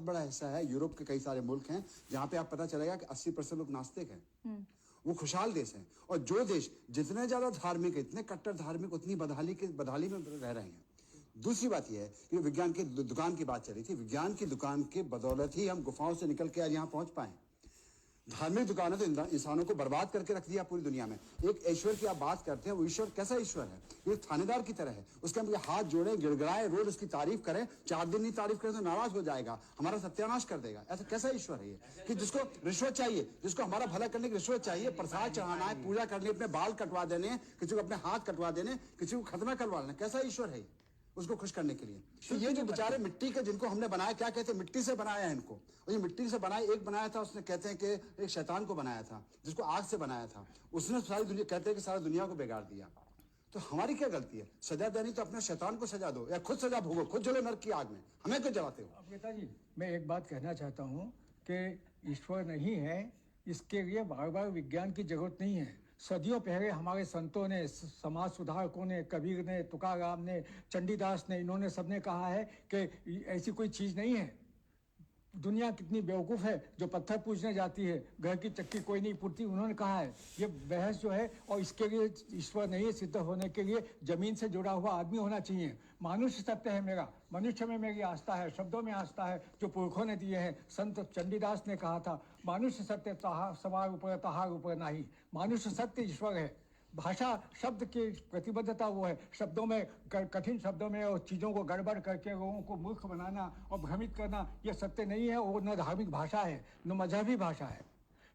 बड़ा हिस्सा है, यूरोप के कई सारे मुल्क हैं जहां पे आप पता चलेगा कि 80% लोग नास्तिक हैं। वो खुशहाल देश है। और जो देश जितने ज्यादा धार्मिक है, इतने कट्टर धार्मिक, उतनी बदहाली में रह रहे हैं। दूसरी बात यह है कि विज्ञान की दुकान की बात चल रही थी। विज्ञान की दुकान के बदौलत ही हम गुफाओं से निकल के आज यहाँ पहुंच पाए। धार्मिक दुकान है तो इंसानों को बर्बाद करके रख दिया पूरी दुनिया में। एक ईश्वर की आप बात करते हैं, वो ईश्वर कैसा ईश्वर है? ये थानेदार की तरह है। उसके हम हाथ जोड़े, गिड़गिड़ाए, रोज उसकी तारीफ करें, 4 दिन नहीं तारीफ करें तो नाराज हो जाएगा, हमारा सत्यानाश कर देगा। ऐसा कैसा ईश्वर है ये कि जिसको रिश्वत चाहिए, जिसको हमारा भला करने की रिश्वत चाहिए, प्रसाद चढ़ाना है, पूजा करनी, अपने बाल कटवा देने, किसी को अपने हाथ कटवा देने, किसी को खतना करवा लेना, कैसा ईश्वर है उसको खुश करने के लिए? तो ये जो बेचारे मिट्टी के जिनको हमने बनाया, क्या कहते हैं, मिट्टी से बनाया है इनको। और ये मिट्टी से बनाया, एक बनाया था उसने, कहते हैं कि एक शैतान को बनाया था जिसको आग से बनाया था, उसने सारी दुनिया, कहते हैं कि सारी दुनिया को बिगाड़ दिया। तो हमारी क्या गलती है? सजा देनी तो अपने शैतान को सजा दो, या खुद सजा भोगो, खुद जलो नरक की आग में, हमें क्यों जलाते हो? नेताजी, मैं एक बात कहना चाहता हूँ कि ईश्वर नहीं है, इसके लिए बार बार विज्ञान की जरूरत नहीं है। सदियों पहले हमारे संतों ने, समाज सुधारकों ने, कबीर ने, तुकाराम ने, चंडीदास ने, इन्होंने सबने कहा है कि ऐसी कोई चीज नहीं है। दुनिया कितनी बेवकूफ़ है जो पत्थर पूजने जाती है, घर की चक्की कोई नहीं पूछती, उन्होंने कहा है। ये बहस जो है, और इसके लिए ईश्वर नहीं है, सिद्ध होने के लिए जमीन से जुड़ा हुआ आदमी होना चाहिए। मानुष्य सत्य है मेरा, मनुष्य में मेरी आस्था है, शब्दों में आस्था है जो पुरखों ने दिए हैं। संत चंडीदास ने कहा था, मानुष्य सत्य सवार ऊपर तहार ऊपर नहीं। मानुष्य सत्य ईश्वर है। भाषा शब्द की प्रतिबद्धता वो है, शब्दों में, कठिन शब्दों में और चीज़ों को गड़बड़ करके लोगों को मूर्ख बनाना और भ्रमित करना, ये सत्य नहीं है। वो न धार्मिक भाषा है, न मजहबी भाषा है।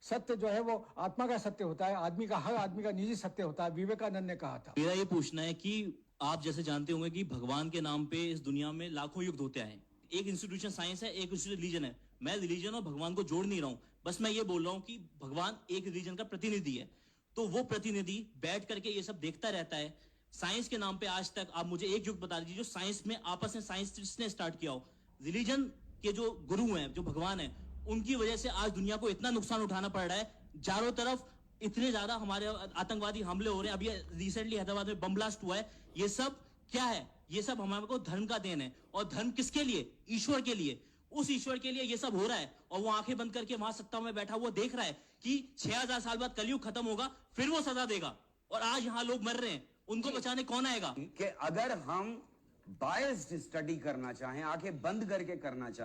सत्य जो है वो आत्मा का सत्य होता है, आदमी का, हर आदमी का निजी सत्य होता है। विवेकानंद ने कहा था। मेरा ये पूछना है कि आप जैसे जानते होंगे कि भगवान के नाम पे इस दुनिया में लाखों युद्ध होते आए। एक इंस्टीट्यूशन साइंस है, एक इंस्टीट्यूशन रिलीजन है। मैं रिलीजन और भगवान को जोड़ नहीं रहा हूं, बस मैं ये बोल रहा हूं कि भगवान एक रिलीजन का प्रतिनिधि है, तो वो प्रतिनिधि बैठ करके ये सब देखता रहता है। साइंस के नाम पे आज तक आप मुझे एक युग बता दीजिए जो साइंस में आपस में साइंस ने स्टार्ट किया हो। रिलीजन के जो गुरु हैं, जो भगवान हैं, उनकी वजह से आज दुनिया को इतना नुकसान उठाना पड़ रहा है। चारों तरफ इतने ज्यादा हमारे आतंकवादी हमले हो रहे हैं। अभी रिसेंटली हैदराबाद में बम ब्लास्ट हुआ है। ये सब क्या है? ये सब हमारे को धर्म का देन है। और धर्म किसके लिए? ईश्वर के लिए। उस ईश्वर के लिए ये सब हो रहा है, और वो आंखें बंद करके वहां सत्ता में बैठा हुआ देख रहा है कि 6000 साल बाद कलयुग खत्म होगा, फिर वो सजा देगा। और आज यहाँ लोग मर रहे हैं, उनको बचाने कौन आएगा? कि अगर हम बायस्ड स्टडी करना चाहें, आंखें बंद करके करना चाहें,